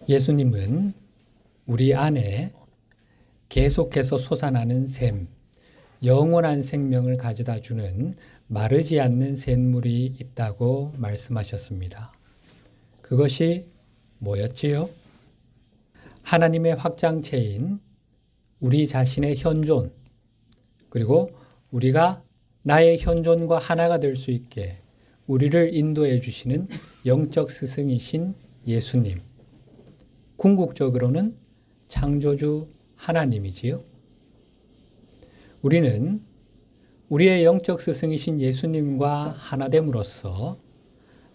예수님은 우리 안에 계속해서 솟아나는 샘, 영원한 생명을 가져다 주는 마르지 않는 샘물이 있다고 말씀하셨습니다. 그것이 뭐였지요? 하나님의 확장체인 우리 자신의 현존, 그리고 우리가 나의 현존과 하나가 될 수 있게 우리를 인도해 주시는 영적 스승이신 예수님. 궁극적으로는 창조주 하나님이지요. 우리는 우리의 영적 스승이신 예수님과 하나됨으로써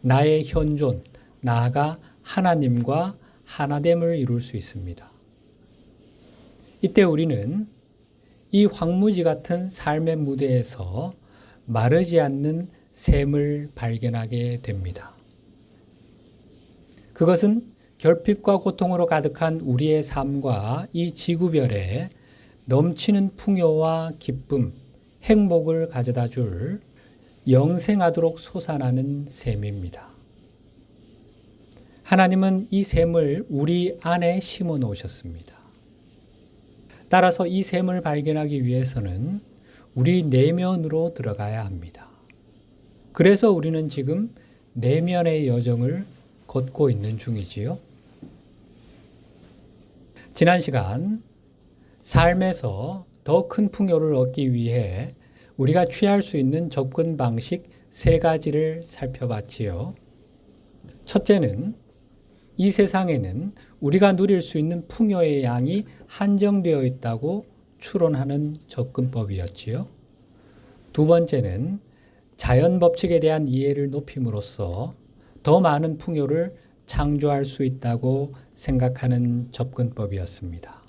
나의 현존, 나아가 하나님과 하나됨을 이룰 수 있습니다. 이때 우리는 이 황무지 같은 삶의 무대에서 마르지 않는 샘을 발견하게 됩니다. 그것은 결핍과 고통으로 가득한 우리의 삶과 이 지구별에 넘치는 풍요와 기쁨, 행복을 가져다 줄 영생하도록 솟아나는 샘입니다. 하나님은 이 샘을 우리 안에 심어 놓으셨습니다. 따라서 이 샘을 발견하기 위해서는 우리 내면으로 들어가야 합니다. 그래서 우리는 지금 내면의 여정을 걷고 있는 중이지요. 지난 시간 삶에서 더 큰 풍요를 얻기 위해 우리가 취할 수 있는 접근 방식 3가지를 살펴봤지요. 첫째는 이 세상에는 우리가 누릴 수 있는 풍요의 양이 한정되어 있다고 추론하는 접근법이었지요. 두 번째는 자연 법칙에 대한 이해를 높임으로써 더 많은 풍요를 창조할 수 있다고 생각하는 접근법이었습니다.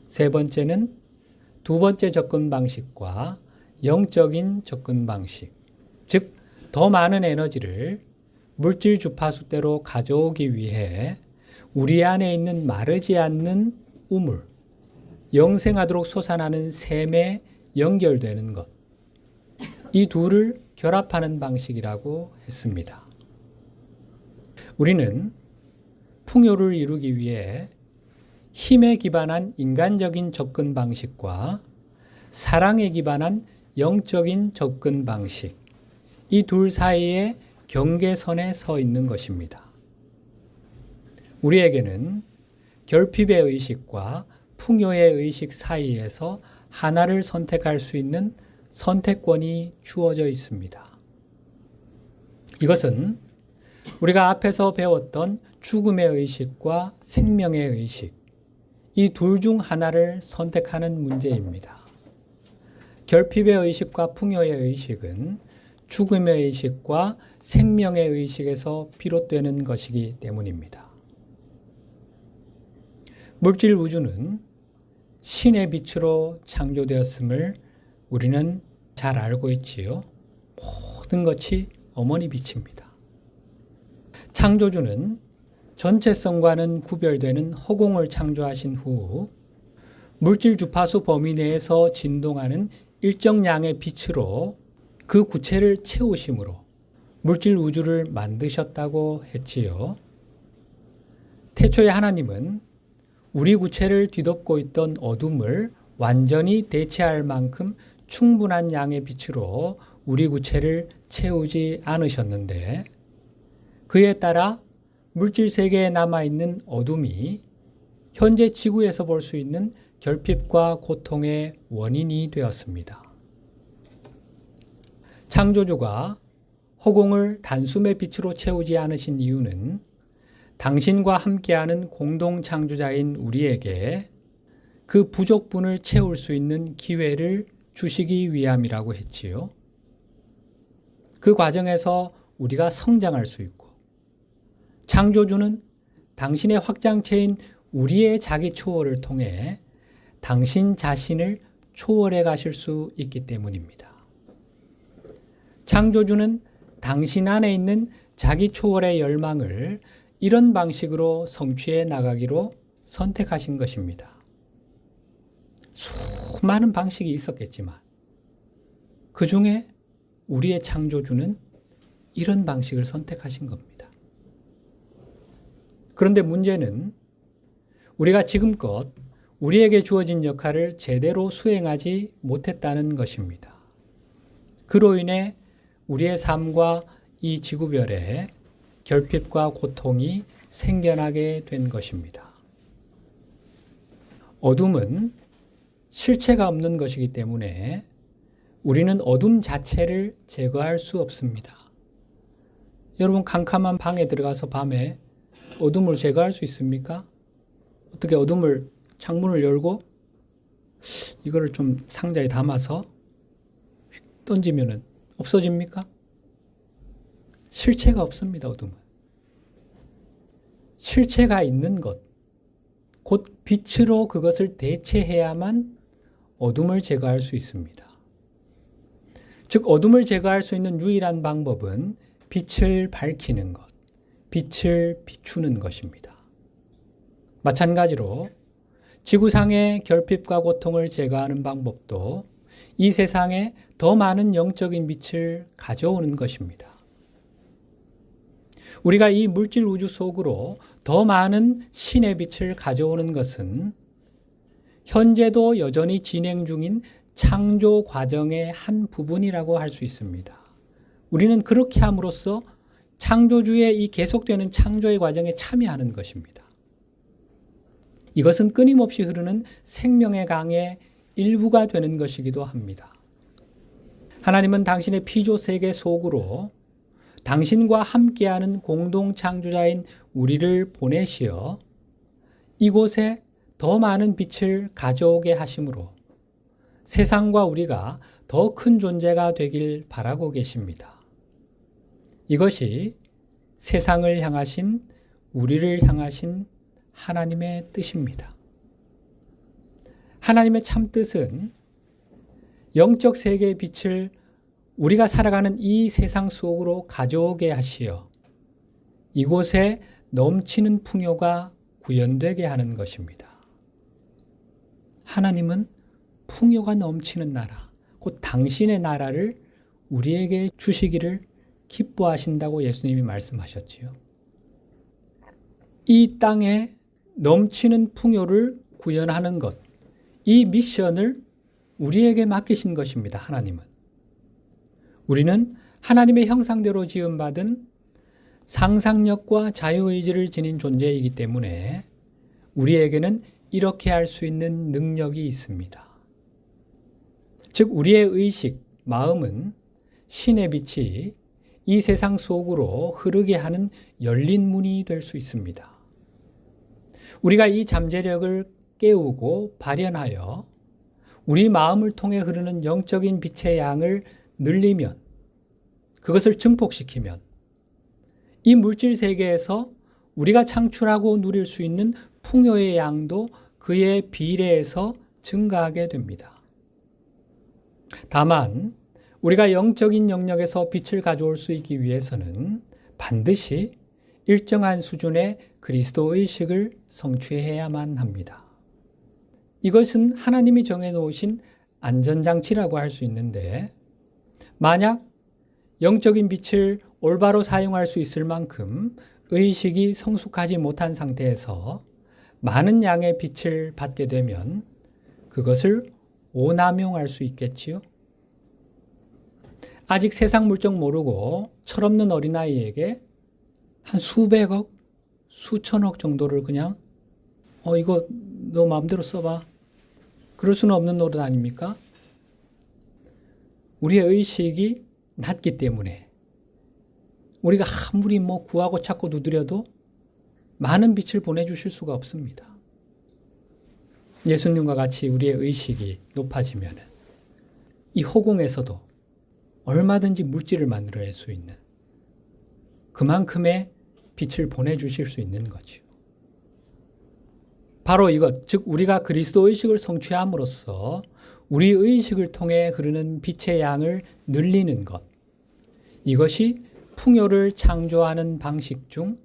세 번째는 두 번째 접근 방식과 영적인 접근 방식, 즉 더 많은 에너지를 물질 주파수대로 가져오기 위해 우리 안에 있는 마르지 않는 우물, 영생하도록 솟아나는 샘에 연결되는 것, 이 둘을 결합하는 방식이라고 했습니다. 우리는 풍요를 이루기 위해 힘에 기반한 인간적인 접근 방식과 사랑에 기반한 영적인 접근 방식, 이 둘 사이에 경계선에 서 있는 것입니다. 우리에게는 결핍의 의식과 풍요의 의식 사이에서 하나를 선택할 수 있는 선택권이 주어져 있습니다. 이것은 우리가 앞에서 배웠던 죽음의 의식과 생명의 의식, 이 둘 중 하나를 선택하는 문제입니다. 결핍의 의식과 풍요의 의식은 죽음의 의식과 생명의 의식에서 비롯되는 것이기 때문입니다. 물질 우주는 신의 빛으로 창조되었음을 우리는 잘 알고 있지요. 모든 것이 어머니 빛입니다. 창조주는 전체성과는 구별되는 허공을 창조하신 후 물질 주파수 범위 내에서 진동하는 일정량의 빛으로 그 구체를 채우심으로 물질 우주를 만드셨다고 했지요. 태초에 하나님은 우리 구체를 뒤덮고 있던 어둠을 완전히 대체할 만큼 충분한 양의 빛으로 우리 구체를 채우지 않으셨는데, 그에 따라 물질 세계에 남아있는 어둠이 현재 지구에서 볼 수 있는 결핍과 고통의 원인이 되었습니다. 창조주가 허공을 단숨의 빛으로 채우지 않으신 이유는 당신과 함께하는 공동 창조자인 우리에게 그 부족분을 채울 수 있는 기회를 주시기 위함이라고 했지요. 그 과정에서 우리가 성장할 수 있고, 창조주는 당신의 확장체인 우리의 자기 초월을 통해 당신 자신을 초월해 가실 수 있기 때문입니다. 창조주는 당신 안에 있는 자기 초월의 열망을 이런 방식으로 성취해 나가기로 선택하신 것입니다. 수많은 방식이 있었겠지만 그 중에 우리의 창조주는 이런 방식을 선택하신 겁니다. 그런데 문제는 우리가 지금껏 우리에게 주어진 역할을 제대로 수행하지 못했다는 것입니다. 그로 인해 우리의 삶과 이 지구별에 결핍과 고통이 생겨나게 된 것입니다. 어둠은 실체가 없는 것이기 때문에 우리는 어둠 자체를 제거할 수 없습니다. 여러분, 캄캄한 방에 들어가서 밤에 어둠을 제거할 수 있습니까? 어떻게 어둠을 창문을 열고 이거를 좀 상자에 담아서 던지면은 없어집니까? 실체가 없습니다, 어둠은. 실체가 있는 것, 곧 빛으로 그것을 대체해야만 어둠을 제거할 수 있습니다. 즉, 어둠을 제거할 수 있는 유일한 방법은 빛을 밝히는 것, 빛을 비추는 것입니다. 마찬가지로 지구상의 결핍과 고통을 제거하는 방법도 이 세상에 더 많은 영적인 빛을 가져오는 것입니다. 우리가 이 물질 우주 속으로 더 많은 신의 빛을 가져오는 것은 현재도 여전히 진행 중인 창조 과정의 한 부분이라고 할 수 있습니다. 우리는 그렇게 함으로써 창조주의 이 계속되는 창조의 과정에 참여하는 것입니다. 이것은 끊임없이 흐르는 생명의 강의 일부가 되는 것이기도 합니다. 하나님은 당신의 피조 세계 속으로 당신과 함께하는 공동 창조자인 우리를 보내시어 이곳에 더 많은 빛을 가져오게 하심으로 세상과 우리가 더 큰 존재가 되길 바라고 계십니다. 이것이 세상을 향하신, 우리를 향하신 하나님의 뜻입니다. 하나님의 참 뜻은 영적 세계의 빛을 우리가 살아가는 이 세상 속으로 가져오게 하시어 이곳에 넘치는 풍요가 구현되게 하는 것입니다. 하나님은 풍요가 넘치는 나라, 곧 당신의 나라를 우리에게 주시기를 기뻐하신다고 예수님이 말씀하셨지요. 이 땅에 넘치는 풍요를 구현하는 것, 이 미션을 우리에게 맡기신 것입니다. 하나님은. 우리는 하나님의 형상대로 지음받은 상상력과 자유의지를 지닌 존재이기 때문에 우리에게는 이렇게 할 수 있는 능력이 있습니다. 즉, 우리의 의식, 마음은 신의 빛이 이 세상 속으로 흐르게 하는 열린 문이 될 수 있습니다. 우리가 이 잠재력을 깨우고 발현하여 우리 마음을 통해 흐르는 영적인 빛의 양을 늘리면, 그것을 증폭시키면 이 물질 세계에서 우리가 창출하고 누릴 수 있는 풍요의 양도 그에 비례해서 증가하게 됩니다. 다만 우리가 영적인 영역에서 빛을 가져올 수 있기 위해서는 반드시 일정한 수준의 그리스도 의식을 성취해야만 합니다. 이것은 하나님이 정해놓으신 안전장치라고 할 수 있는데, 만약 영적인 빛을 올바로 사용할 수 있을 만큼 의식이 성숙하지 못한 상태에서 많은 양의 빛을 받게 되면 그것을 오남용할 수 있겠지요. 아직 세상 물정 모르고 철없는 어린아이에게 한 수백억, 수천억 정도를 그냥 이거 너 마음대로 써봐. 그럴 수는 없는 노릇 아닙니까? 우리의 의식이 낮기 때문에 우리가 아무리 구하고 찾고 두드려도 많은 빛을 보내주실 수가 없습니다. 예수님과 같이 우리의 의식이 높아지면 이 허공에서도 얼마든지 물질을 만들어낼 수 있는 그만큼의 빛을 보내주실 수 있는 거죠. 바로 이것, 즉 우리가 그리스도 의식을 성취함으로써 우리 의식을 통해 흐르는 빛의 양을 늘리는 것, 이것이 풍요를 창조하는 방식 중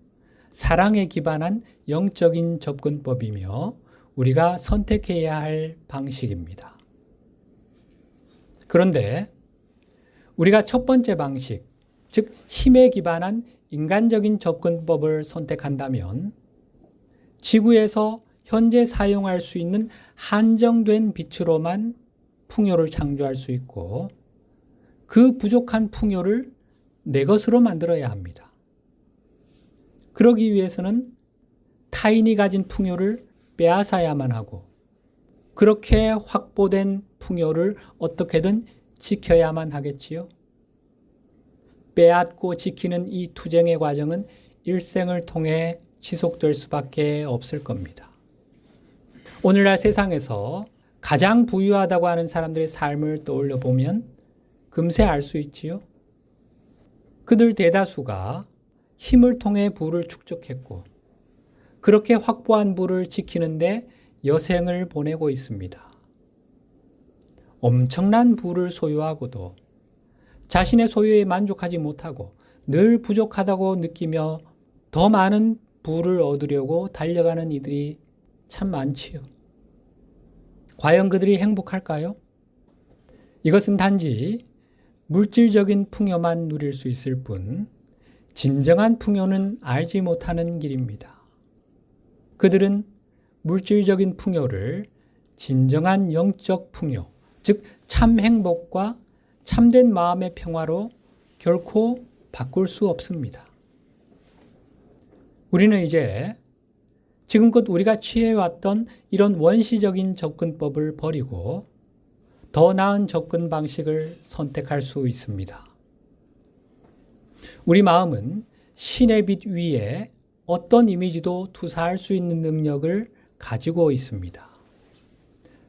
사랑에 기반한 영적인 접근법이며 우리가 선택해야 할 방식입니다. 그런데 우리가 첫 번째 방식, 즉 힘에 기반한 인간적인 접근법을 선택한다면 지구에서 현재 사용할 수 있는 한정된 빛으로만 풍요를 창조할 수 있고 그 부족한 풍요를 내 것으로 만들어야 합니다. 그러기 위해서는 타인이 가진 풍요를 빼앗아야만 하고 그렇게 확보된 풍요를 어떻게든 지켜야만 하겠지요. 빼앗고 지키는 이 투쟁의 과정은 일생을 통해 지속될 수밖에 없을 겁니다. 오늘날 세상에서 가장 부유하다고 하는 사람들의 삶을 떠올려 보면 금세 알 수 있지요. 그들 대다수가 힘을 통해 부를 축적했고 그렇게 확보한 부를 지키는데 여생을 보내고 있습니다. 엄청난 부를 소유하고도 자신의 소유에 만족하지 못하고 늘 부족하다고 느끼며 더 많은 부를 얻으려고 달려가는 이들이 참 많지요. 과연 그들이 행복할까요? 이것은 단지 물질적인 풍요만 누릴 수 있을 뿐 진정한 풍요는 알지 못하는 길입니다. 그들은 물질적인 풍요를 진정한 영적 풍요, 즉 참 행복과 참된 마음의 평화로 결코 바꿀 수 없습니다. 우리는 이제 지금껏 우리가 취해왔던 이런 원시적인 접근법을 버리고 더 나은 접근 방식을 선택할 수 있습니다. 우리 마음은 신의 빛 위에 어떤 이미지도 투사할 수 있는 능력을 가지고 있습니다.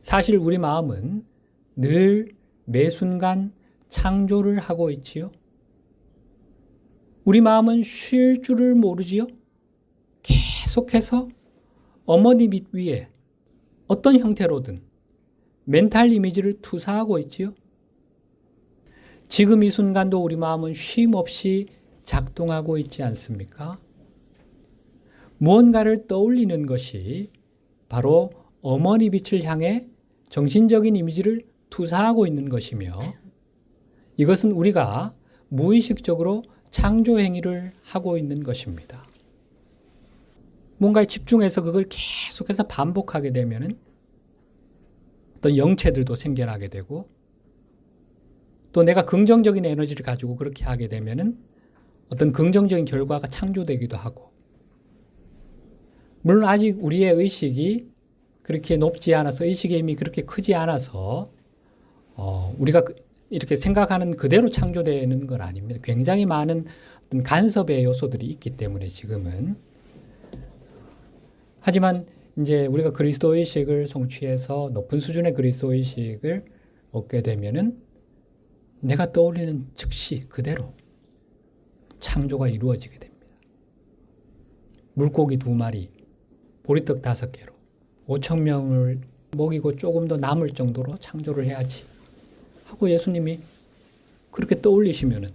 사실 우리 마음은 늘 매 순간 창조를 하고 있지요. 우리 마음은 쉴 줄을 모르지요. 계속해서 어머니 빛 위에 어떤 형태로든 멘탈 이미지를 투사하고 있지요. 지금 이 순간도 우리 마음은 쉼 없이 작동하고 있지 않습니까? 무언가를 떠올리는 것이 바로 어머니 빛을 향해 정신적인 이미지를 투사하고 있는 것이며 이것은 우리가 무의식적으로 창조 행위를 하고 있는 것입니다. 뭔가에 집중해서 그걸 계속해서 반복하게 되면은 어떤 영체들도 생겨나게 되고 또 내가 긍정적인 에너지를 가지고 그렇게 하게 되면은 어떤 긍정적인 결과가 창조되기도 하고 물론 아직 우리의 의식이 그렇게 높지 않아서 의식의 힘이 그렇게 크지 않아서 우리가 이렇게 생각하는 그대로 창조되는 건 아닙니다. 굉장히 많은 어떤 간섭의 요소들이 있기 때문에 지금은 하지만 이제 우리가 그리스도 의식을 성취해서 높은 수준의 그리스도 의식을 얻게 되면은 내가 떠올리는 즉시 그대로 창조가 이루어지게 됩니다. 물고기 2마리, 보리떡 5개로 5천 명을 먹이고 조금 더 남을 정도로 창조를 해야지 하고 예수님이 그렇게 떠올리시면은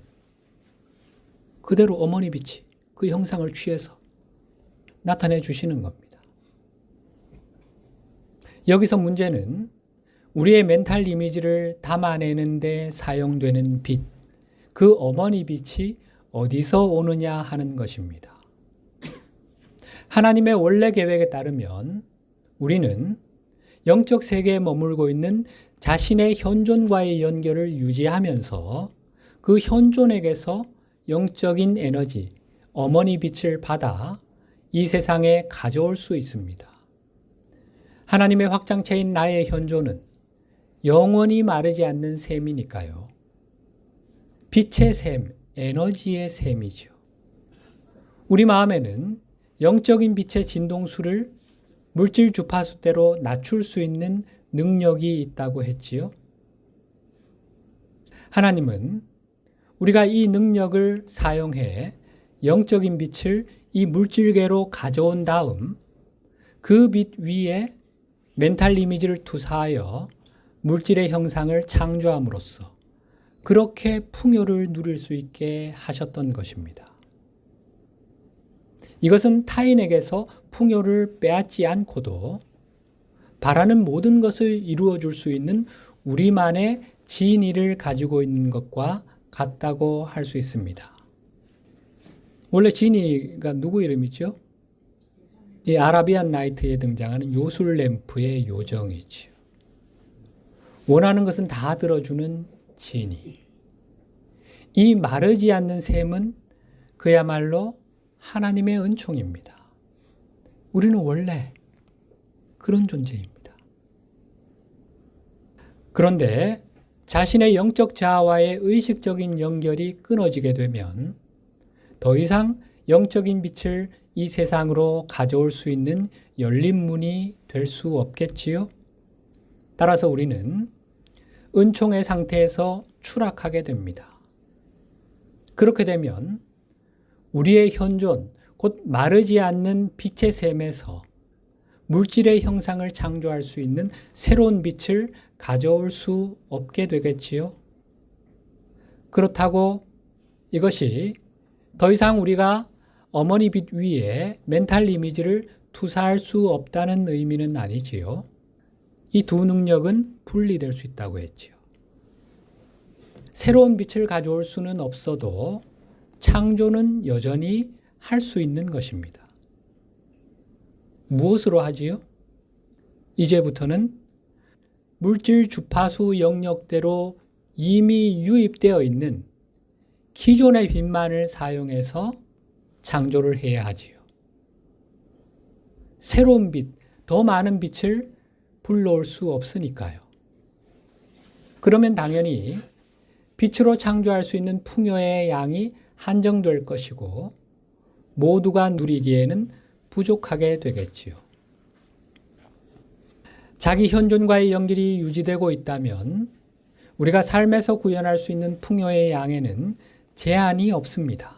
그대로 어머니 빛이 그 형상을 취해서 나타내 주시는 겁니다. 여기서 문제는 우리의 멘탈 이미지를 담아내는 데 사용되는 빛, 그 어머니 빛이 어디서 오느냐 하는 것입니다. 하나님의 원래 계획에 따르면 우리는 영적 세계에 머물고 있는 자신의 현존과의 연결을 유지하면서 그 현존에게서 영적인 에너지, 어머니 빛을 받아 이 세상에 가져올 수 있습니다. 하나님의 확장체인 나의 현존은 영원히 마르지 않는 샘이니까요. 빛의 샘, 에너지의 샘이죠. 우리 마음에는 영적인 빛의 진동수를 물질 주파수대로 낮출 수 있는 능력이 있다고 했지요. 하나님은 우리가 이 능력을 사용해 영적인 빛을 이 물질계로 가져온 다음 그 빛 위에 멘탈 이미지를 투사하여 물질의 형상을 창조함으로써 그렇게 풍요를 누릴 수 있게 하셨던 것입니다. 이것은 타인에게서 풍요를 빼앗지 않고도 바라는 모든 것을 이루어 줄 수 있는 우리만의 진의를 가지고 있는 것과 같다고 할 수 있습니다. 원래 진의가 누구 이름이죠? 이 아라비안 나이트에 등장하는 요술 램프의 요정이지요. 원하는 것은 다 들어주는 지니. 이 마르지 않는 샘은 그야말로 하나님의 은총입니다. 우리는 원래 그런 존재입니다. 그런데 자신의 영적 자아와의 의식적인 연결이 끊어지게 되면 더 이상 영적인 빛을 이 세상으로 가져올 수 있는 열린 문이 될 수 없겠지요. 따라서 우리는 은총의 상태에서 추락하게 됩니다. 그렇게 되면 우리의 현존, 곧 마르지 않는 빛의 샘에서 물질의 형상을 창조할 수 있는 새로운 빛을 가져올 수 없게 되겠지요. 그렇다고 이것이 더 이상 우리가 어머니 빛 위에 멘탈 이미지를 투사할 수 없다는 의미는 아니지요. 이 두 능력은 분리될 수 있다고 했지요. 새로운 빛을 가져올 수는 없어도 창조는 여전히 할 수 있는 것입니다. 무엇으로 하지요? 이제부터는 물질 주파수 영역대로 이미 유입되어 있는 기존의 빛만을 사용해서 창조를 해야 하지요. 새로운 빛, 더 많은 빛을 불러올 수 없으니까요. 그러면 당연히 빛으로 창조할 수 있는 풍요의 양이 한정될 것이고 모두가 누리기에는 부족하게 되겠지요. 자기 현존과의 연결이 유지되고 있다면 우리가 삶에서 구현할 수 있는 풍요의 양에는 제한이 없습니다.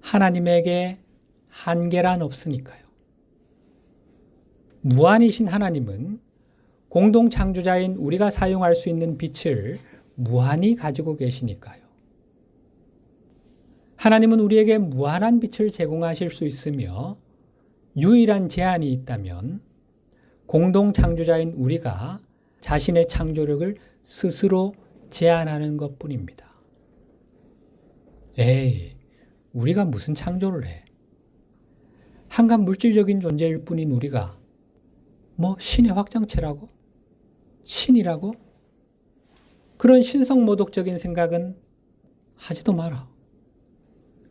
하나님에게 한계란 없으니까요. 무한이신 하나님은 공동 창조자인 우리가 사용할 수 있는 빛을 무한히 가지고 계시니까요. 하나님은 우리에게 무한한 빛을 제공하실 수 있으며 유일한 제한이 있다면 공동 창조자인 우리가 자신의 창조력을 스스로 제한하는 것뿐입니다. 에이, 우리가 무슨 창조를 해? 한간 물질적인 존재일 뿐인 우리가 신의 확장체라고? 신이라고? 그런 신성모독적인 생각은 하지도 마라.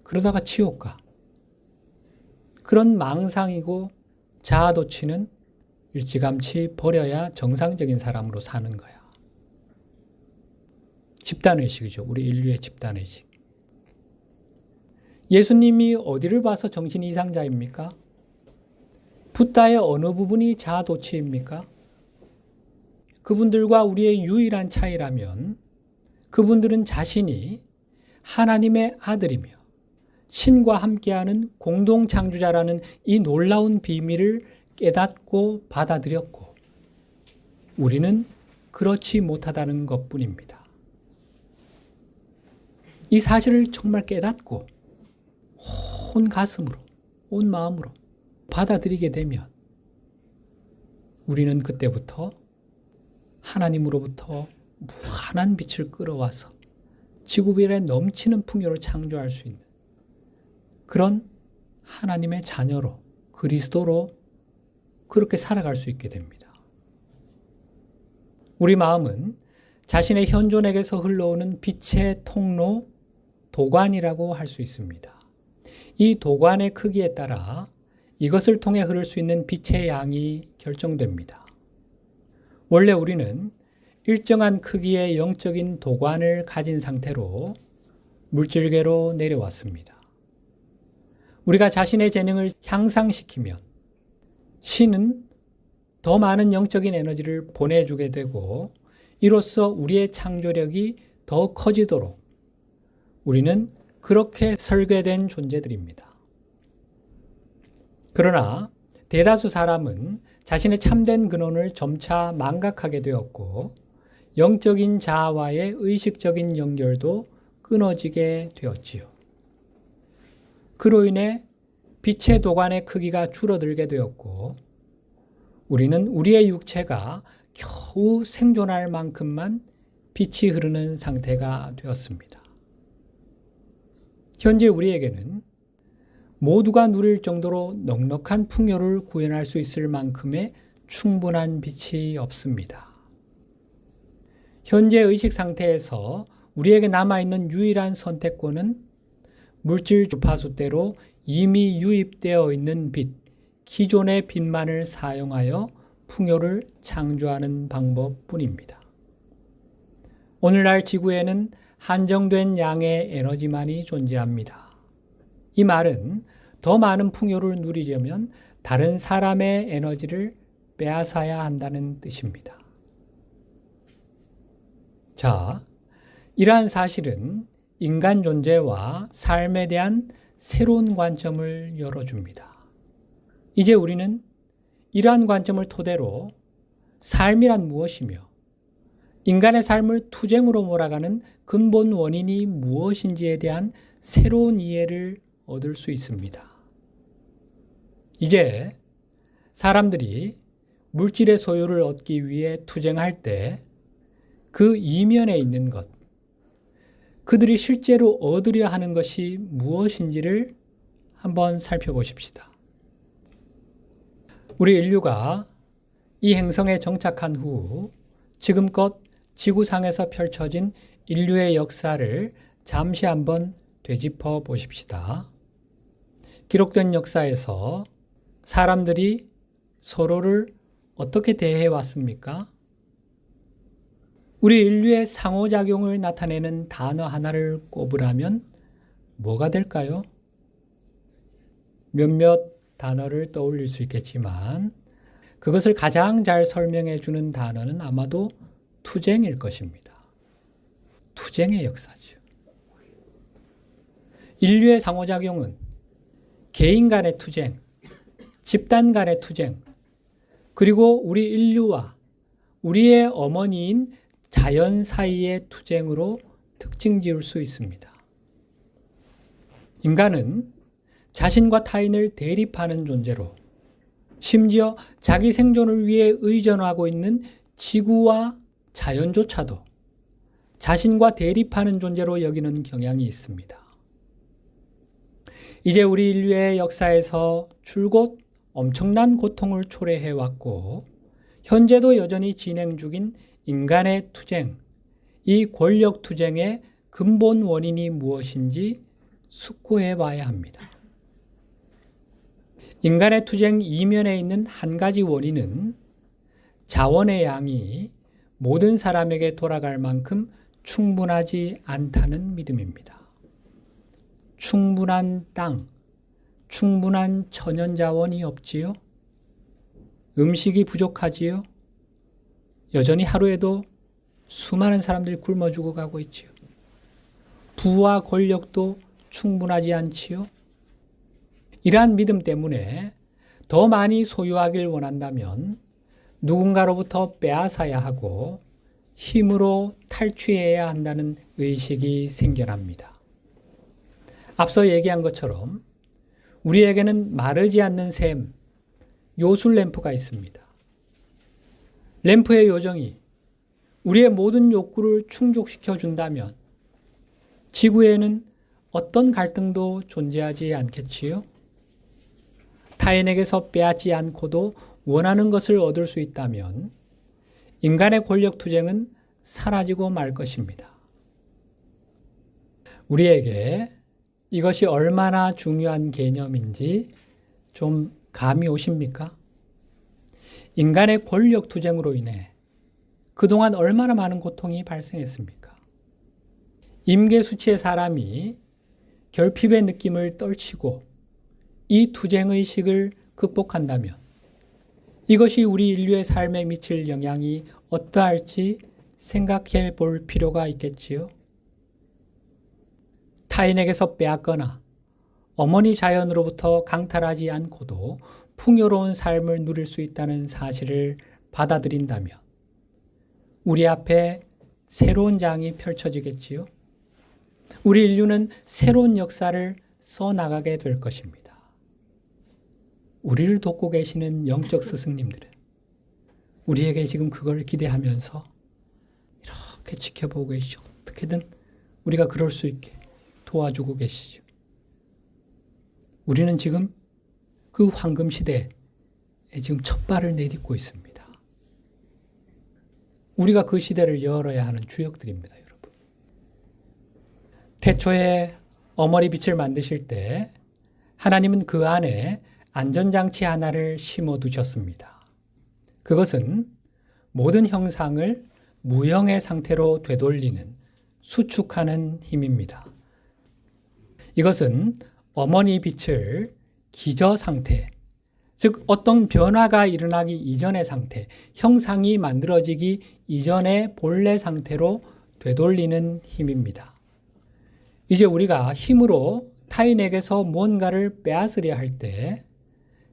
그러다가 지옥 가. 그런 망상이고 자아도취는 일찌감치 버려야 정상적인 사람으로 사는 거야. 집단의식이죠. 우리 인류의 집단의식. 예수님이 어디를 봐서 정신 이상자입니까? 붓다의 어느 부분이 자아도취입니까? 그분들과 우리의 유일한 차이라면 그분들은 자신이 하나님의 아들이며 신과 함께하는 공동창조자라는 이 놀라운 비밀을 깨닫고 받아들였고 우리는 그렇지 못하다는 것뿐입니다. 이 사실을 정말 깨닫고 온 가슴으로, 온 마음으로 받아들이게 되면 우리는 그때부터 하나님으로부터 무한한 빛을 끌어와서 지구별에 넘치는 풍요를 창조할 수 있는 그런 하나님의 자녀로 그리스도로 그렇게 살아갈 수 있게 됩니다. 우리 마음은 자신의 현존에게서 흘러오는 빛의 통로, 도관이라고 할 수 있습니다. 이 도관의 크기에 따라 이것을 통해 흐를 수 있는 빛의 양이 결정됩니다. 원래 우리는 일정한 크기의 영적인 도관을 가진 상태로 물질계로 내려왔습니다. 우리가 자신의 재능을 향상시키면 신은 더 많은 영적인 에너지를 보내주게 되고 이로써 우리의 창조력이 더 커지도록 우리는 그렇게 설계된 존재들입니다. 그러나 대다수 사람은 자신의 참된 근원을 점차 망각하게 되었고 영적인 자아와의 의식적인 연결도 끊어지게 되었지요. 그로 인해 빛의 도관의 크기가 줄어들게 되었고 우리는 우리의 육체가 겨우 생존할 만큼만 빛이 흐르는 상태가 되었습니다. 현재 우리에게는 모두가 누릴 정도로 넉넉한 풍요를 구현할 수 있을 만큼의 충분한 빛이 없습니다. 현재 의식 상태에서 우리에게 남아있는 유일한 선택권은 물질 주파수대로 이미 유입되어 있는 빛, 기존의 빛만을 사용하여 풍요를 창조하는 방법뿐입니다. 오늘날 지구에는 한정된 양의 에너지만이 존재합니다. 이 말은 더 많은 풍요를 누리려면 다른 사람의 에너지를 빼앗아야 한다는 뜻입니다. 자, 이러한 사실은 인간 존재와 삶에 대한 새로운 관점을 열어줍니다. 이제 우리는 이러한 관점을 토대로 삶이란 무엇이며 인간의 삶을 투쟁으로 몰아가는 근본 원인이 무엇인지에 대한 새로운 이해를 얻을 수 있습니다. 이제 사람들이 물질의 소유를 얻기 위해 투쟁할 때 그 이면에 있는 것, 그들이 실제로 얻으려 하는 것이 무엇인지를 한번 살펴보십시다. 우리 인류가 이 행성에 정착한 후 지금껏 지구상에서 펼쳐진 인류의 역사를 잠시 한번 되짚어 보십시다. 기록된 역사에서 사람들이 서로를 어떻게 대해 왔습니까? 우리 인류의 상호작용을 나타내는 단어 하나를 꼽으라면 뭐가 될까요? 몇몇 단어를 떠올릴 수 있겠지만 그것을 가장 잘 설명해 주는 단어는 아마도 투쟁일 것입니다. 투쟁의 역사죠. 인류의 상호작용은 개인 간의 투쟁, 집단 간의 투쟁, 그리고 우리 인류와 우리의 어머니인 자연 사이의 투쟁으로 특징 지을 수 있습니다. 인간은 자신과 타인을 대립하는 존재로 심지어 자기 생존을 위해 의존하고 있는 지구와 자연조차도 자신과 대립하는 존재로 여기는 경향이 있습니다. 이제 우리 인류의 역사에서 줄곧 엄청난 고통을 초래해왔고 현재도 여전히 진행 중인 인간의 투쟁, 이 권력 투쟁의 근본 원인이 무엇인지 숙고해 봐야 합니다. 인간의 투쟁 이면에 있는 한 가지 원인은 자원의 양이 모든 사람에게 돌아갈 만큼 충분하지 않다는 믿음입니다. 충분한 땅, 충분한 천연자원이 없지요? 음식이 부족하지요? 여전히 하루에도 수많은 사람들이 굶어 죽어가고 있지요. 부와 권력도 충분하지 않지요. 이러한 믿음 때문에 더 많이 소유하길 원한다면 누군가로부터 빼앗아야 하고 힘으로 탈취해야 한다는 의식이 생겨납니다. 앞서 얘기한 것처럼 우리에게는 마르지 않는 샘, 요술 램프가 있습니다. 램프의 요정이 우리의 모든 욕구를 충족시켜 준다면 지구에는 어떤 갈등도 존재하지 않겠지요? 타인에게서 빼앗지 않고도 원하는 것을 얻을 수 있다면 인간의 권력 투쟁은 사라지고 말 것입니다. 우리에게 이것이 얼마나 중요한 개념인지 좀 감이 오십니까? 인간의 권력 투쟁으로 인해 그동안 얼마나 많은 고통이 발생했습니까? 임계수치의 사람이 결핍의 느낌을 떨치고 이 투쟁의식을 극복한다면 이것이 우리 인류의 삶에 미칠 영향이 어떠할지 생각해 볼 필요가 있겠지요. 타인에게서 빼앗거나 어머니 자연으로부터 강탈하지 않고도 풍요로운 삶을 누릴 수 있다는 사실을 받아들인다면 우리 앞에 새로운 장이 펼쳐지겠지요. 우리 인류는 새로운 역사를 써나가게 될 것입니다. 우리를 돕고 계시는 영적 스승님들은 우리에게 지금 그걸 기대하면서 이렇게 지켜보고 계시죠. 어떻게든 우리가 그럴 수 있게 도와주고 계시죠. 우리는 지금 그 황금 시대에 지금 첫 발을 내딛고 있습니다. 우리가 그 시대를 열어야 하는 주역들입니다, 여러분. 태초에 어머니 빛을 만드실 때 하나님은 그 안에 안전장치 하나를 심어두셨습니다. 그것은 모든 형상을 무형의 상태로 되돌리는, 수축하는 힘입니다. 이것은 어머니 빛을 기저 상태, 즉 어떤 변화가 일어나기 이전의 상태, 형상이 만들어지기 이전의 본래 상태로 되돌리는 힘입니다. 이제 우리가 힘으로 타인에게서 뭔가를 빼앗으려 할 때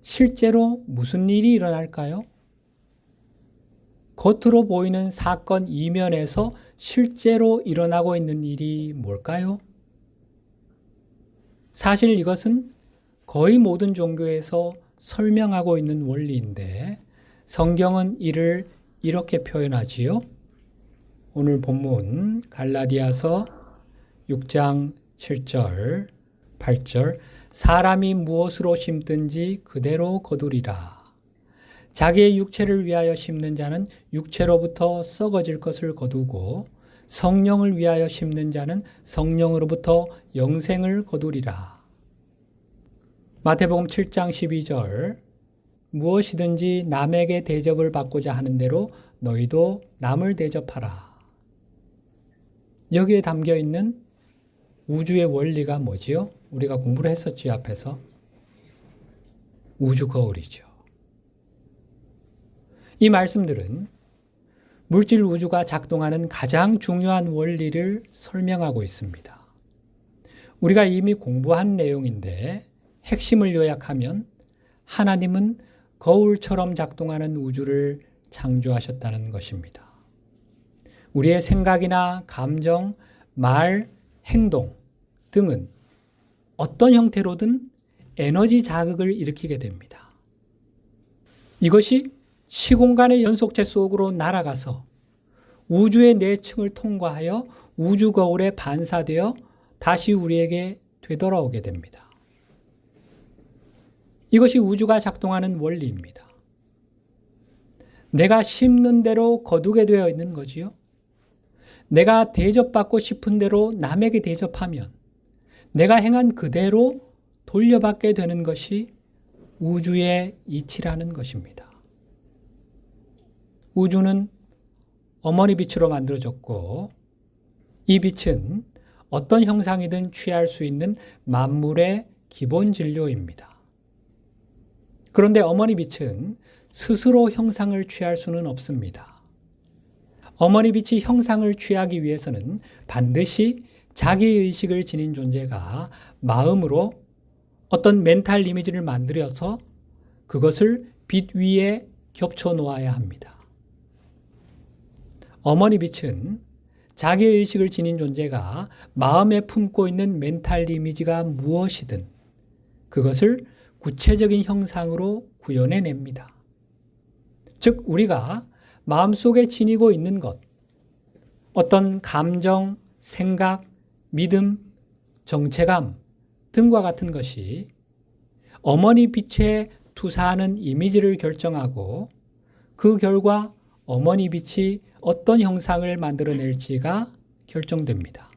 실제로 무슨 일이 일어날까요? 겉으로 보이는 사건 이면에서 실제로 일어나고 있는 일이 뭘까요? 사실 이것은 거의 모든 종교에서 설명하고 있는 원리인데 성경은 이를 이렇게 표현하지요. 오늘 본문 갈라디아서 6장 7절, 8절 사람이 무엇으로 심든지 그대로 거두리라. 자기의 육체를 위하여 심는 자는 육체로부터 썩어질 것을 거두고 성령을 위하여 심는 자는 성령으로부터 영생을 거두리라. 마태복음 7장 12절 무엇이든지 남에게 대접을 받고자 하는 대로 너희도 남을 대접하라. 여기에 담겨 있는 우주의 원리가 뭐지요? 우리가 공부를 했었지요, 앞에서. 우주 거울이죠. 이 말씀들은 물질 우주가 작동하는 가장 중요한 원리를 설명하고 있습니다. 우리가 이미 공부한 내용인데 핵심을 요약하면 하나님은 거울처럼 작동하는 우주를 창조하셨다는 것입니다. 우리의 생각이나 감정, 말, 행동 등은 어떤 형태로든 에너지 자극을 일으키게 됩니다. 이것이 시공간의 연속체 속으로 날아가서 우주의 내층을 통과하여 우주 거울에 반사되어 다시 우리에게 되돌아오게 됩니다. 이것이 우주가 작동하는 원리입니다. 내가 심는 대로 거두게 되어 있는 거지요. 내가 대접받고 싶은 대로 남에게 대접하면 내가 행한 그대로 돌려받게 되는 것이 우주의 이치라는 것입니다. 우주는 어머니 빛으로 만들어졌고 이 빛은 어떤 형상이든 취할 수 있는 만물의 기본 진료입니다. 그런데 어머니 빛은 스스로 형상을 취할 수는 없습니다. 어머니 빛이 형상을 취하기 위해서는 반드시 자기의식을 지닌 존재가 마음으로 어떤 멘탈 이미지를 만들어서 그것을 빛 위에 겹쳐 놓아야 합니다. 어머니 빛은 자기의식을 지닌 존재가 마음에 품고 있는 멘탈 이미지가 무엇이든 그것을 구체적인 형상으로 구현해냅니다. 즉 우리가 마음속에 지니고 있는 것, 어떤 감정, 생각, 믿음, 정체감 등과 같은 것이 어머니 빛에 투사하는 이미지를 결정하고 그 결과 어머니 빛이 어떤 형상을 만들어낼지가 결정됩니다.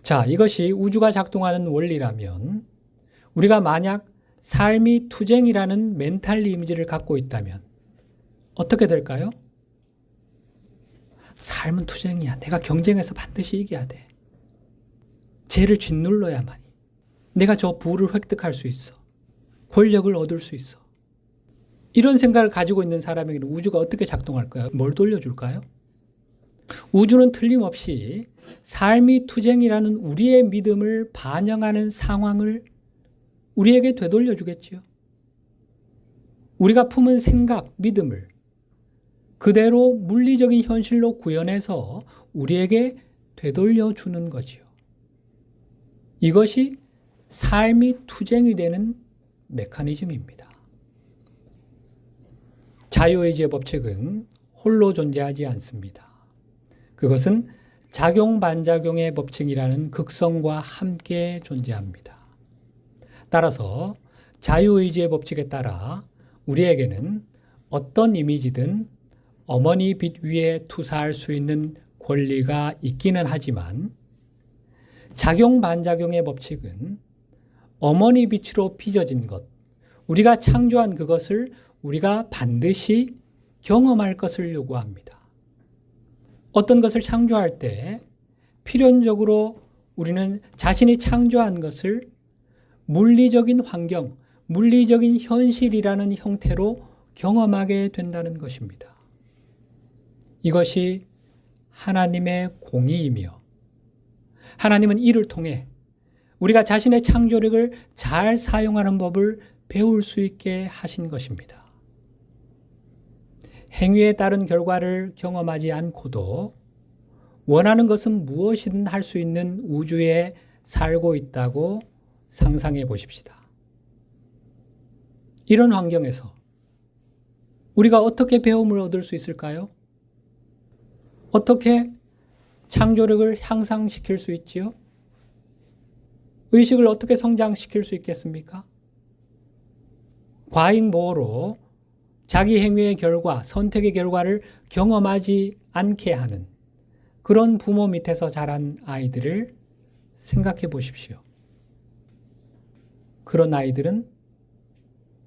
자, 이것이 우주가 작동하는 원리라면 우리가 만약 삶이 투쟁이라는 멘탈 이미지를 갖고 있다면 어떻게 될까요? 삶은 투쟁이야. 내가 경쟁해서 반드시 이겨야 돼. 죄를 짓눌러야만이 내가 저 부를 획득할 수 있어. 권력을 얻을 수 있어. 이런 생각을 가지고 있는 사람에게는 우주가 어떻게 작동할까요? 뭘 돌려줄까요? 우주는 틀림없이 삶이 투쟁이라는 우리의 믿음을 반영하는 상황을 우리에게 되돌려 주겠지요. 우리가 품은 생각, 믿음을 그대로 물리적인 현실로 구현해서 우리에게 되돌려 주는 거지요. 이것이 삶이 투쟁이 되는 메커니즘입니다. 자유의지의 법칙은 홀로 존재하지 않습니다. 그것은 작용 반작용의 법칙이라는 극성과 함께 존재합니다. 따라서 자유의지의 법칙에 따라 우리에게는 어떤 이미지든 어머니 빛 위에 투사할 수 있는 권리가 있기는 하지만 작용 반작용의 법칙은 어머니 빛으로 빚어진 것, 우리가 창조한 그것을 우리가 반드시 경험할 것을 요구합니다. 어떤 것을 창조할 때 필연적으로 우리는 자신이 창조한 것을 물리적인 환경, 물리적인 현실이라는 형태로 경험하게 된다는 것입니다. 이것이 하나님의 공의이며 하나님은 이를 통해 우리가 자신의 창조력을 잘 사용하는 법을 배울 수 있게 하신 것입니다. 행위에 따른 결과를 경험하지 않고도 원하는 것은 무엇이든 할 수 있는 우주에 살고 있다고 상상해 보십시다. 이런 환경에서 우리가 어떻게 배움을 얻을 수 있을까요? 어떻게 창조력을 향상시킬 수 있지요? 의식을 어떻게 성장시킬 수 있겠습니까? 과잉보호로 자기 행위의 결과, 선택의 결과를 경험하지 않게 하는 그런 부모 밑에서 자란 아이들을 생각해 보십시오. 그런 아이들은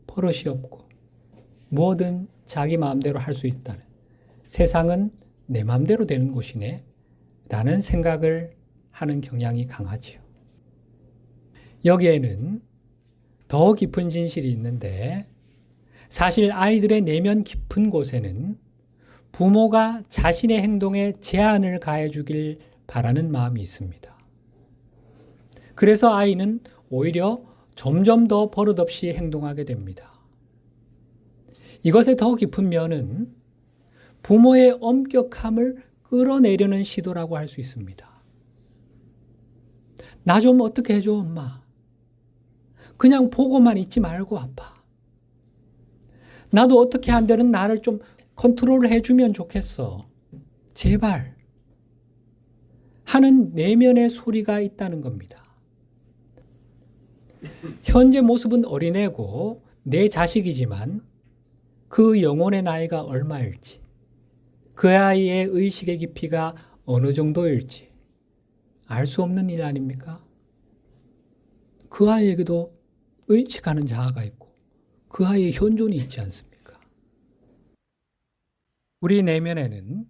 버릇이 없고 뭐든 자기 마음대로 할 수 있다는, 세상은 내 마음대로 되는 곳이네 라는 생각을 하는 경향이 강하지요. 여기에는 더 깊은 진실이 있는데 사실 아이들의 내면 깊은 곳에는 부모가 자신의 행동에 제한을 가해주길 바라는 마음이 있습니다. 그래서 아이는 오히려 점점 더 버릇없이 행동하게 됩니다. 이것의 더 깊은 면은 부모의 엄격함을 끌어내려는 시도라고 할 수 있습니다. 나 좀 어떻게 해줘, 엄마. 그냥 보고만 있지 말고 아빠. 나도 어떻게 안 되는 나를 좀 컨트롤을 해주면 좋겠어. 제발. 하는 내면의 소리가 있다는 겁니다. 현재 모습은 어린애고 내 자식이지만 그 영혼의 나이가 얼마일지, 그 아이의 의식의 깊이가 어느 정도일지 알 수 없는 일 아닙니까? 그 아이에게도 의식하는 자아가 있고 그 아이의 현존이 있지 않습니까? 우리 내면에는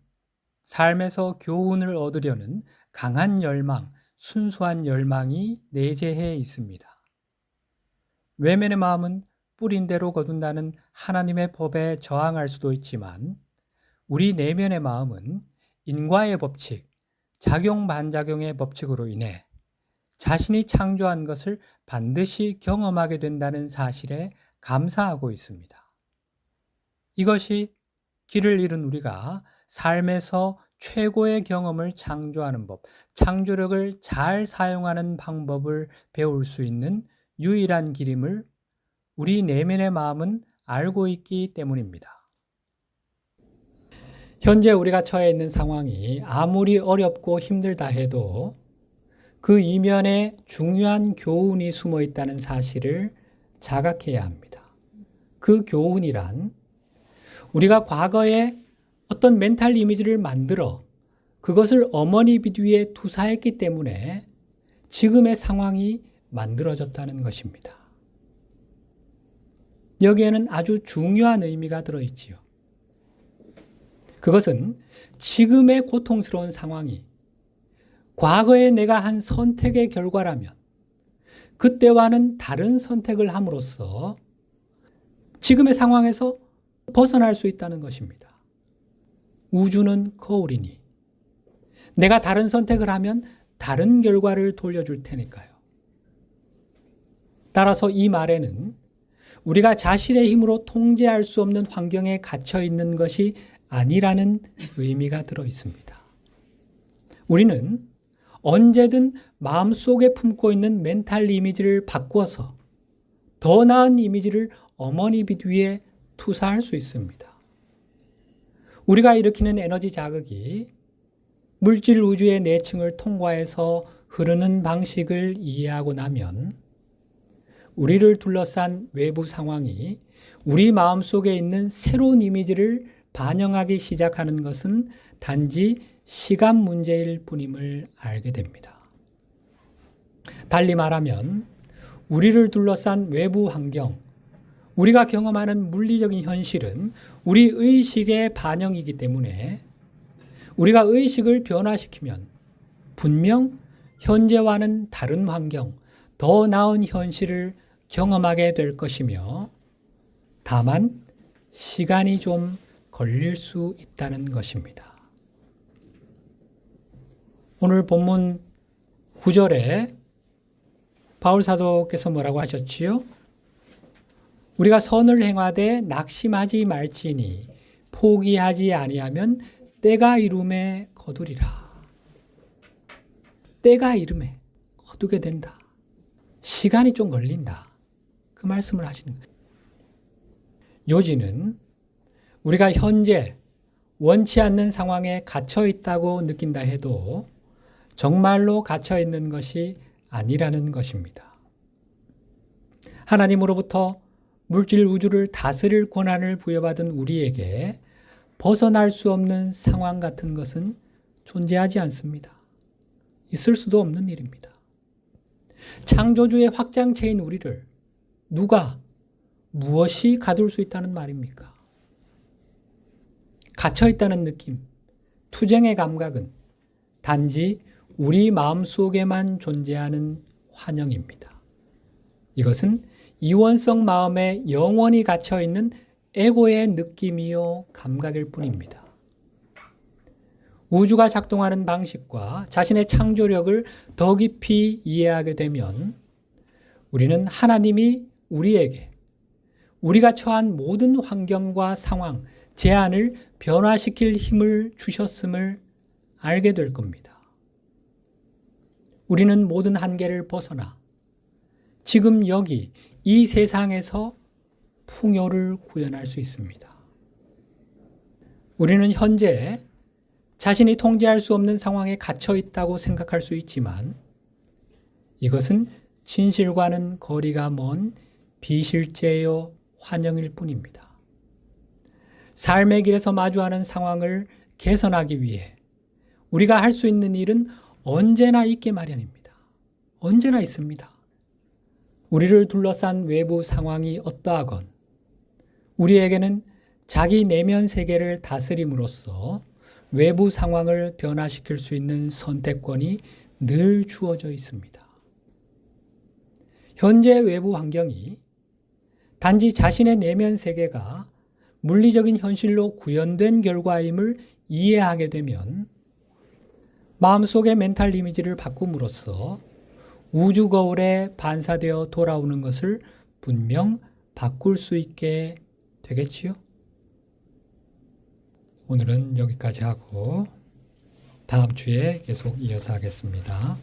삶에서 교훈을 얻으려는 강한 열망, 순수한 열망이 내재해 있습니다. 외면의 마음은 뿌린 대로 거둔다는 하나님의 법에 저항할 수도 있지만 우리 내면의 마음은 인과의 법칙, 작용 반작용의 법칙으로 인해 자신이 창조한 것을 반드시 경험하게 된다는 사실에 감사하고 있습니다. 이것이 길을 잃은 우리가 삶에서 최고의 경험을 창조하는 법, 창조력을 잘 사용하는 방법을 배울 수 있는 유일한 길임을 우리 내면의 마음은 알고 있기 때문입니다. 현재 우리가 처해 있는 상황이 아무리 어렵고 힘들다 해도 그 이면에 중요한 교훈이 숨어 있다는 사실을 자각해야 합니다. 그 교훈이란 우리가 과거에 어떤 멘탈 이미지를 만들어 그것을 어머니 빛 위에 투사했기 때문에 지금의 상황이 만들어졌다는 것입니다. 여기에는 아주 중요한 의미가 들어있지요. 그것은 지금의 고통스러운 상황이 과거에 내가 한 선택의 결과라면 그때와는 다른 선택을 함으로써 지금의 상황에서 벗어날 수 있다는 것입니다. 우주는 거울이니 내가 다른 선택을 하면 다른 결과를 돌려줄 테니까요. 따라서 이 말에는 우리가 자신의 힘으로 통제할 수 없는 환경에 갇혀 있는 것이 아니라는 의미가 들어 있습니다. 우리는 언제든 마음속에 품고 있는 멘탈 이미지를 바꾸어서 더 나은 이미지를 어머니 빛 위에 투사할 수 있습니다. 우리가 일으키는 에너지 자극이 물질 우주의 내층을 통과해서 흐르는 방식을 이해하고 나면 우리를 둘러싼 외부 상황이 우리 마음속에 있는 새로운 이미지를 반영하기 시작하는 것은 단지 시간 문제일 뿐임을 알게 됩니다. 달리 말하면 우리를 둘러싼 외부 환경, 우리가 경험하는 물리적인 현실은 우리 의식의 반영이기 때문에 우리가 의식을 변화시키면 분명 현재와는 다른 환경, 더 나은 현실을 경험하게 될 것이며 다만 시간이 좀 걸릴 수 있다는 것입니다. 오늘 본문 9절에 바울 사도께서 뭐라고 하셨지요? 우리가 선을 행하되 낙심하지 말지니 포기하지 아니하면 때가 이름에 거두리라. 때가 이름에 거두게 된다. 시간이 좀 걸린다. 그 말씀을 하시는 거예요. 요지는 우리가 현재 원치 않는 상황에 갇혀 있다고 느낀다 해도 정말로 갇혀 있는 것이 아니라는 것입니다. 하나님으로부터 물질 우주를 다스릴 권한을 부여받은 우리에게 벗어날 수 없는 상황 같은 것은 존재하지 않습니다. 있을 수도 없는 일입니다. 창조주의 확장체인 우리를 누가, 무엇이 가둘 수 있다는 말입니까? 갇혀 있다는 느낌, 투쟁의 감각은 단지 우리 마음속에만 존재하는 환영입니다. 이것은 이원성 마음에 영원히 갇혀 있는 에고의 느낌이요 감각일 뿐입니다. 우주가 작동하는 방식과 자신의 창조력을 더 깊이 이해하게 되면 우리는 하나님이 우리에게 우리가 처한 모든 환경과 상황, 제한을 변화시킬 힘을 주셨음을 알게 될 겁니다. 우리는 모든 한계를 벗어나 지금 여기 이 세상에서 풍요를 구현할 수 있습니다. 우리는 현재 자신이 통제할 수 없는 상황에 갇혀 있다고 생각할 수 있지만 이것은 진실과는 거리가 먼 비실제요 환영일 뿐입니다. 삶의 길에서 마주하는 상황을 개선하기 위해 우리가 할 수 있는 일은 언제나 있게 마련입니다. 언제나 있습니다. 우리를 둘러싼 외부 상황이 어떠하건 우리에게는 자기 내면 세계를 다스림으로써 외부 상황을 변화시킬 수 있는 선택권이 늘 주어져 있습니다. 현재 외부 환경이 단지 자신의 내면 세계가 물리적인 현실로 구현된 결과임을 이해하게 되면 마음속의 멘탈 이미지를 바꿈으로써 우주 거울에 반사되어 돌아오는 것을 분명 바꿀 수 있게 되겠지요? 오늘은 여기까지 하고 다음 주에 계속 이어서 하겠습니다.